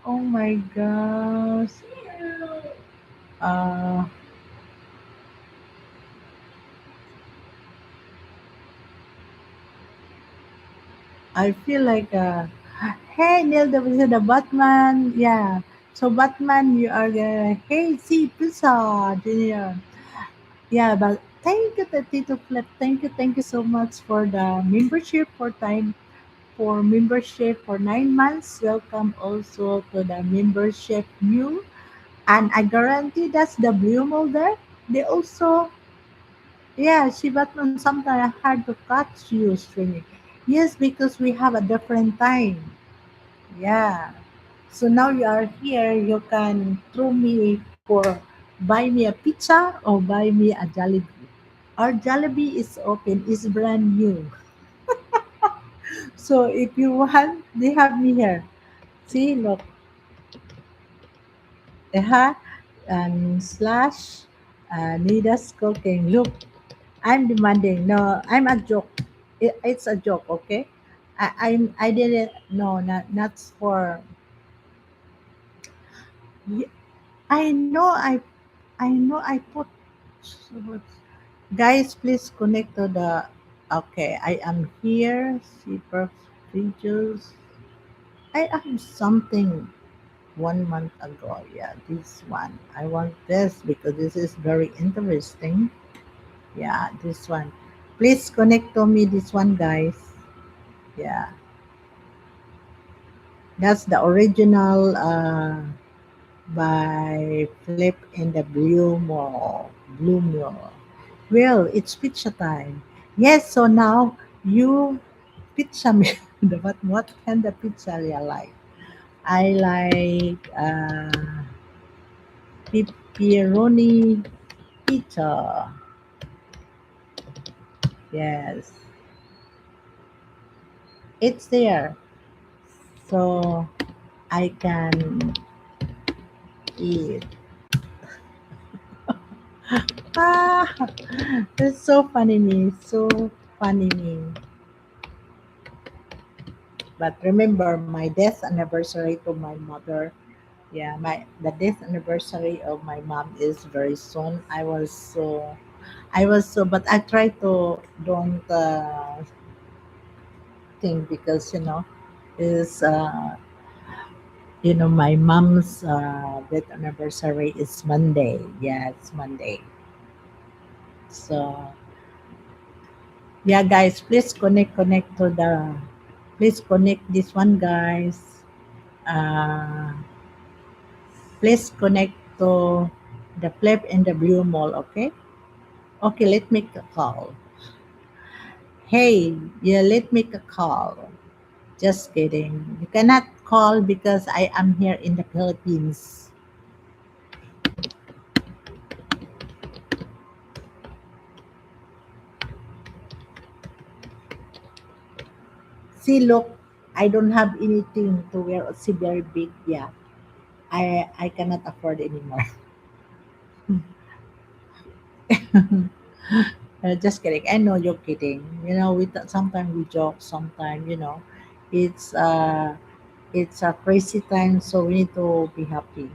Oh my gosh. Uh, I feel like, hey, Neil, the Batman. Yeah. So, Batman, you are the, hey, see, pizza, Junior. Yeah, but thank you, Tito Flip. Thank you so much for the membership for membership for 9 months. Welcome also to the membership new. And I guarantee that's the blue molder. They also, yeah, she Batman sometimes hard to catch you streaming. Yes, because we have a different time. Yeah. So now you are here, you can throw me for buy me a pizza or buy me a Jollibee. Our Jollibee is open, is brand new. So if you want, they have me here. See, look, ha, and slash, need us cooking. Look, I'm demanding. No, I'm a joke. It's a joke, okay? I didn't. No, not for. I know. I know. I put. Guys, please connect to the. Okay, I am here. See, pages. I have something 1 month ago. Yeah, this one. I want this because this is very interesting. Yeah, this one. Please connect to me this one, guys. Yeah, that's the original by Flip in the Blue Mall. Blue Mall. Well, it's pizza time. Yes, so now you pizza me. What kind of pizza do you like? I like pepperoni pizza. Yes, it's there. So I can eat. Ah, it's so funny me. So funny me. But remember my death anniversary to my mother. Yeah, my the death anniversary of my mom is very soon. But I try to don't think because is my mom's death anniversary is Monday. Yeah, it's Monday. So yeah, guys, please connect this one, guys. Uh, please connect to the Flip and the Blue Mall, okay? Okay, let me make a call. Hey, yeah, let me make a call. Just kidding. You cannot call because I am here in the Philippines. See, look, I don't have anything to wear. See, very big. Yeah, I cannot afford anymore. Just kidding. I know you're kidding. We sometimes we joke. Sometimes it's a crazy time, so we need to be happy.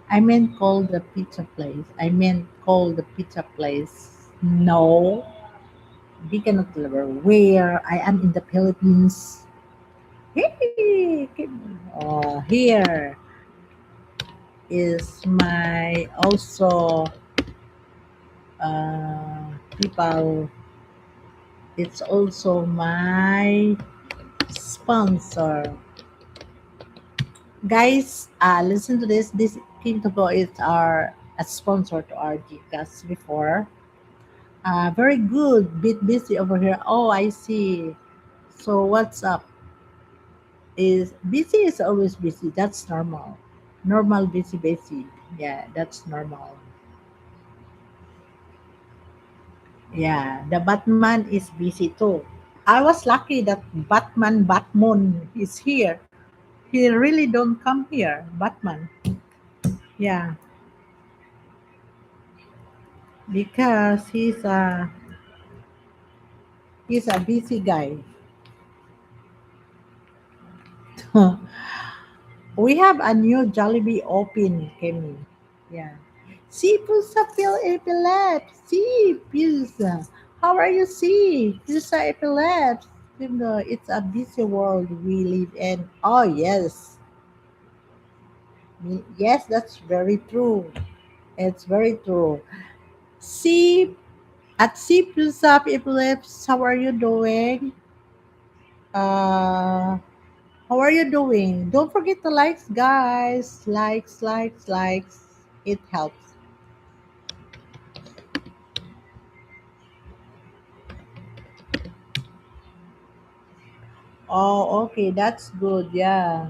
I meant call the pizza place. I meant call the pizza place. No, we cannot deliver. Where I am in the Philippines. Hey, here is my also people. It's also my sponsor. Guys, listen to this. This Kim to go is our a sponsor to our Gcash before. Very good. Bit busy over here. Oh, I see. So what's up? Is busy is always busy. That's normal. Normal busy. Yeah, that's normal. Yeah, the Batman is busy too. I was lucky that Batman is here. He really don't come here, Batman. Yeah, because he's a busy guy. We have a new Jollibee open, Kemi. Yeah. See, Pusa feel epilepsy. See, Pusa. How are you, see? Pusa epilepsy. You know, it's a busy world we live in. Oh, yes. Yes, that's very true. It's very true. See, at C Pusa epilepsy, how are you doing? Uh, how are you doing? Don't forget to likes, guys. Likes, likes, likes. It helps. Oh, okay, that's good. Yeah.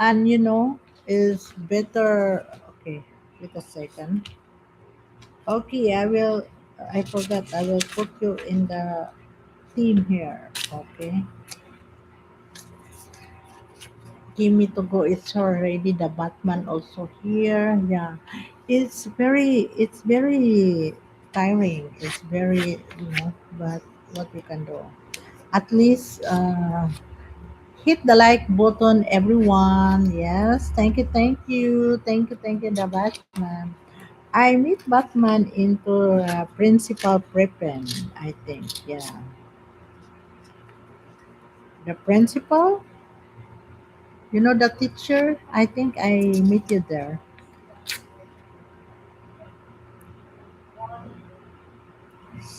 And is better. Okay, wait a second. Okay, I forgot. I will put you in the team here. Okay. Kimi to go is already the Batman also here. Yeah. It's very tiring. It's very, but what we can do. At least hit the like button, everyone. Yes, thank you, thank you, thank you, thank you, the Batman. I meet Batman into Principal Preppen, I think. Yeah, the principal. The teacher. I think I meet you there.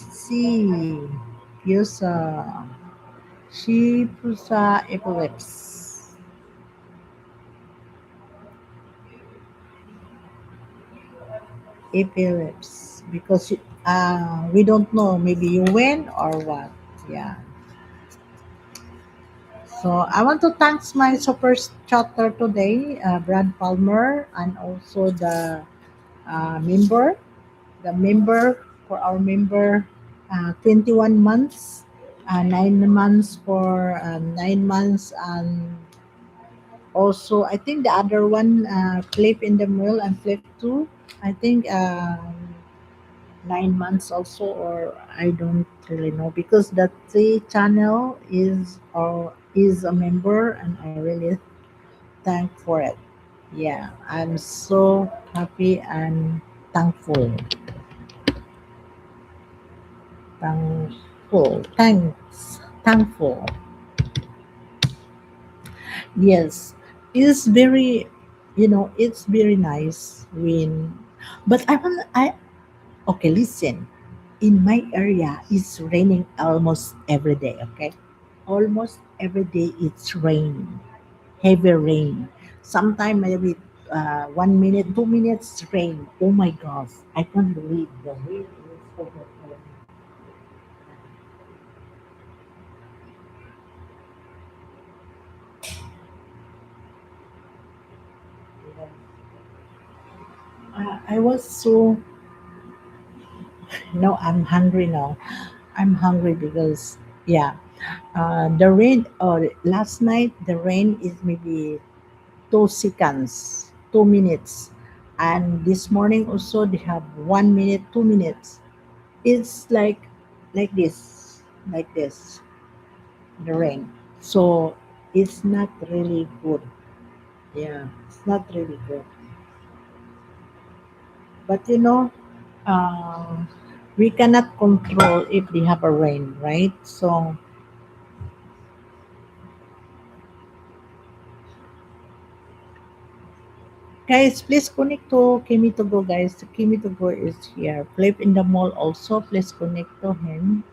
See, Pusa, she Pusa epilepsy, epilepsy, because we don't know. Maybe you win or what. Yeah. So I want to thank my super chatter today, Brad Palmer, and also the member for our member, 21 months, 9 months for 9 months, and also I think the other one, Flip in the Mill and Flip 2, I think 9 months also, or I don't really know because that the channel is a member, and I really thank for it. Yeah, I'm so happy and thankful. Thankful. Yes, it's very, it's very nice when, but okay, listen. In my area, it's raining almost every day. Okay, almost every day it's raining, heavy rain. Sometimes maybe 1 minute, 2 minutes rain. Oh my gosh, I can't believe the rain is overflowing. I was so no, I'm hungry now. I'm hungry because yeah, the rain. Last night the rain is maybe 2 seconds, 2 minutes, and this morning also they have 1 minute, 2 minutes. It's like this, the rain. So it's not really good. Yeah, it's not really good. But uh, we cannot control if they have a rain, right? So guys, please connect to Kimi to go, guys. Kimi to go is here. Flip in the mall also. Please connect to him.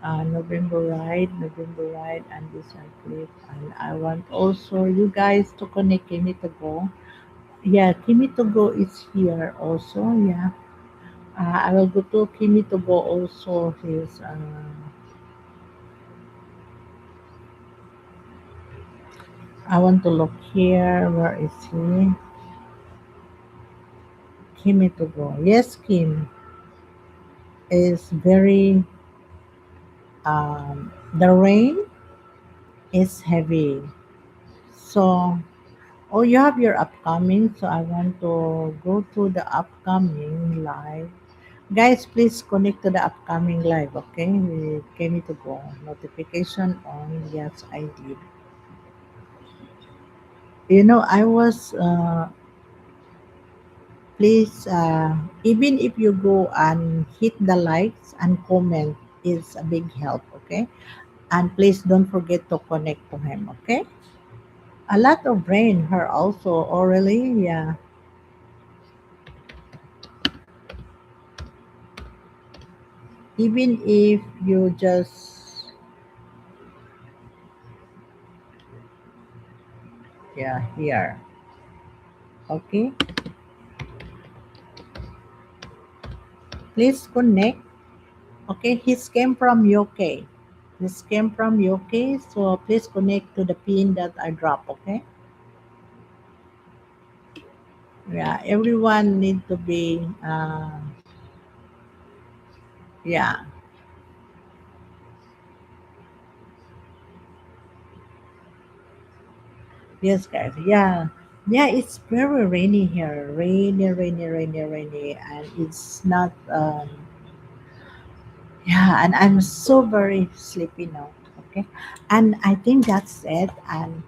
November ride, and this I click. And I want also you guys to connect Kimi to go. Yeah, Kimi to go is here also. Yeah, I will go to Kimi to go also. I want to look here. Where is he? Kimi to go. Yes, Kim is very. The rain is heavy. So, oh, you have your upcoming. So I want to go to the upcoming live. Guys, please connect to the upcoming live, okay? We came to go. Notification on. Yes, I did. I was please, even if you go and hit the likes and comment, is a big help. Okay, and please don't forget to connect to him. Okay, a lot of rain here also. Oh, really? Yeah. Even if you just, yeah, here. Okay, please connect. Okay, his came from UK. This came from UK, so please connect to the pin that I drop. Okay. Yeah, everyone need to be. Yeah. Yes, guys. Yeah. Yeah, it's very rainy here. Rainy, rainy, rainy, rainy. And it's not, yeah, and I'm so very sleepy now. Okay. And I think that's it. And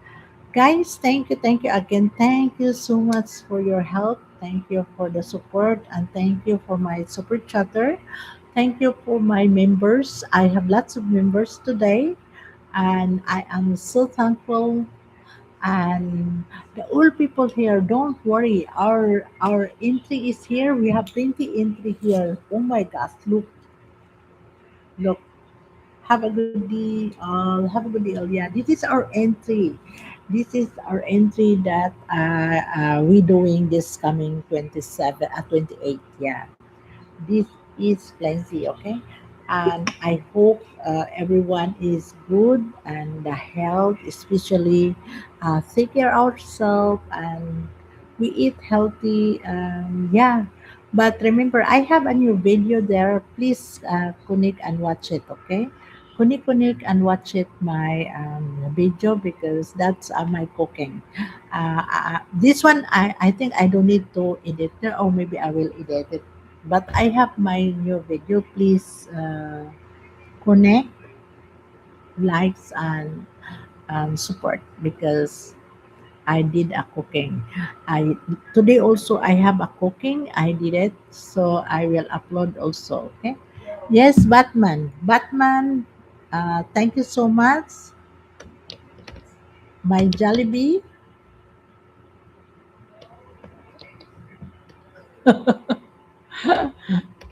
guys, thank you again. Thank you so much for your help. Thank you for the support. And thank you for my super chatter. Thank you for my members. I have lots of members today. And I am so thankful. And the old people here, don't worry, our entry is here. We have 20 entry here. Oh my gosh, look, have a good day, have a good day. Yeah, this is our entry. This is our entry that we doing this coming 27 28. Yeah, this is plenty, okay? And I hope everyone is good and the health, especially take care of ourselves and we eat healthy. Yeah, but remember, I have a new video there. Please connect and watch it, okay? Connect and watch it my video because that's my cooking. This one, I think I don't need to edit it, or maybe I will edit it, but I have my new video. Please connect, likes, and support because I did a cooking. I today also I have a cooking. I did it, so I will upload also. Okay. Yes, Batman. Batman. Thank you so much, my Jollibee.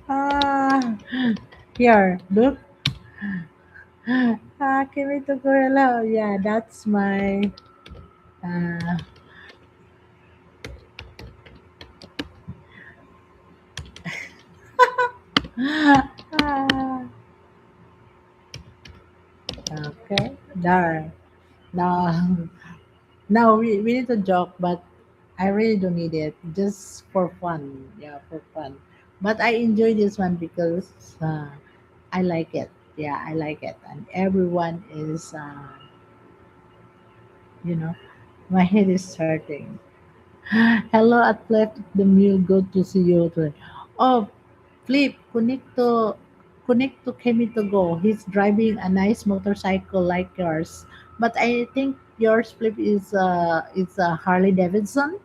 Ah, here, look. Kimi to Hello. Yeah, that's my. Uh, ah, okay. There. Now, now we need to joke, but I really don't need it. Just for fun. Yeah, for fun. But I enjoy this one because I like it. Yeah, I like it. And everyone is, you know, my head is hurting. Hello at left the mule. Good to see you today. Oh, Flip, connect to Kemi to go. He's driving a nice motorcycle like yours. But I think yours Flip is a Harley Davidson.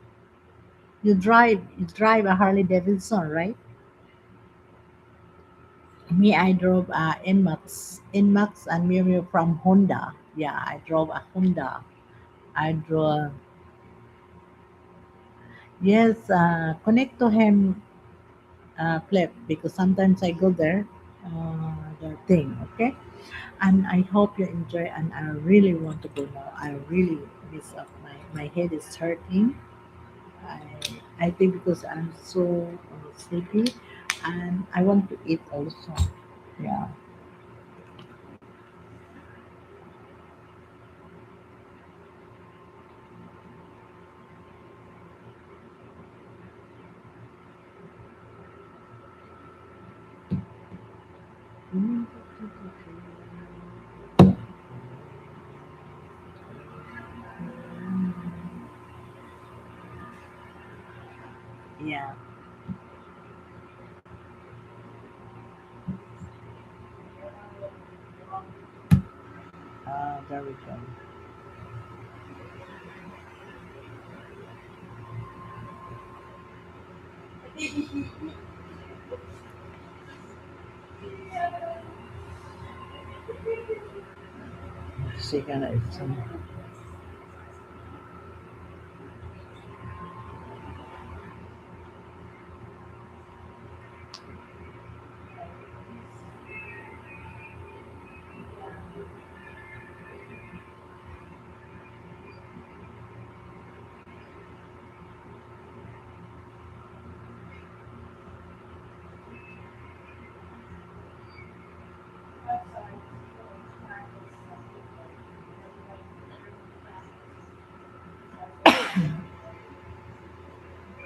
You drive a Harley Davidson, right? Me, I drove a Nmax and Miu Miu from Honda. Yeah, I drove a Honda. I drove. Yes, connect to him, Flip, because sometimes I go there, the thing, okay? And I hope you enjoy, and I really want to go now. I really miss up. My head is hurting. I, I think because I'm so sleepy, and I want to eat also. Yeah. Mm, yeah. There we go. Second exam.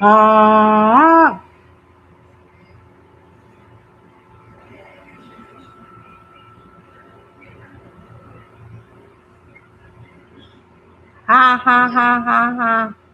Ah, ha ha ha ha ha.